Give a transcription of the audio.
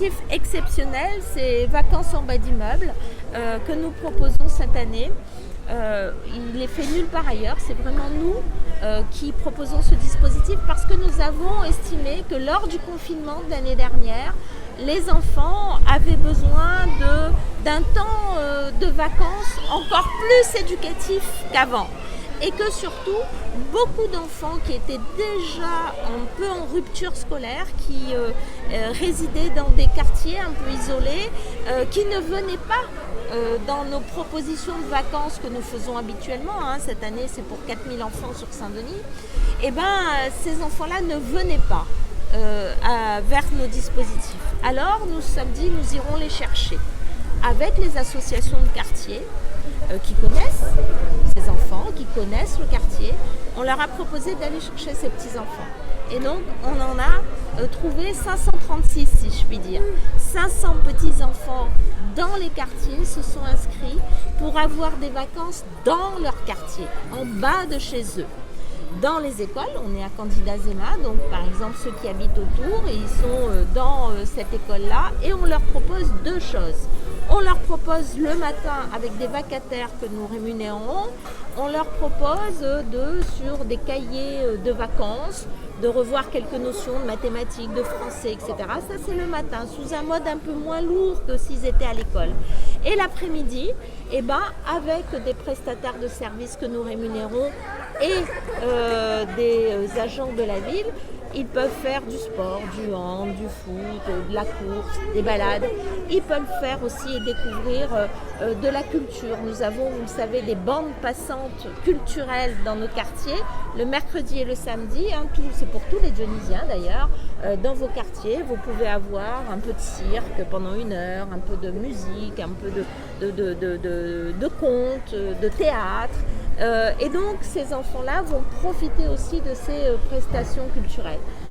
dispositif exceptionnel, c'est Vacances en bas d'immeuble que nous proposons cette année. Il est fait nulle part ailleurs, c'est vraiment nous qui proposons ce dispositif parce que nous avons estimé que lors du confinement de l'année dernière, les enfants avaient besoin d'un temps de vacances encore plus éducatif qu'avant. Et que surtout, beaucoup d'enfants qui étaient déjà un peu en rupture scolaire, qui résidaient dans des quartiers un peu isolés, qui ne venaient pas dans nos propositions de vacances que nous faisons habituellement, cette année c'est pour 4000 enfants sur Saint-Denis, et ces enfants-là ne venaient pas vers nos dispositifs. Alors nous nous sommes dit, nous irons les chercher avec les associations de quartier qui connaissent ces enfants, qui connaissent le quartier. On leur a proposé d'aller chercher ces petits-enfants. Et donc, on en a trouvé 536, si je puis dire. 500 petits-enfants dans les quartiers se sont inscrits pour avoir des vacances dans leur quartier, en bas de chez eux. Dans les écoles, on est à Candida-Zema, donc par exemple ceux qui habitent autour, et ils sont dans cette école-là, et on leur propose deux choses. On leur propose le matin, avec des vacataires que nous rémunérons, on leur propose sur des cahiers de vacances, de revoir quelques notions de mathématiques, de français, etc. Ça, c'est le matin, sous un mode un peu moins lourd que s'ils étaient à l'école. Et l'après-midi, avec des prestataires de services que nous rémunérons et des agents de la ville, ils peuvent faire du sport, du hand, du foot, de la course, des balades. Ils peuvent faire aussi et découvrir de la culture. Nous avons, vous le savez, des bandes passantes culturelles dans nos quartiers, le mercredi et le samedi. C'est pour tous les Dionysiens d'ailleurs. Dans vos quartiers, vous pouvez avoir un peu de cirque pendant 1 heure, un peu de musique, un peu de contes, de théâtre. Et donc, ces enfants-là vont profiter aussi de ces prestations culturelles.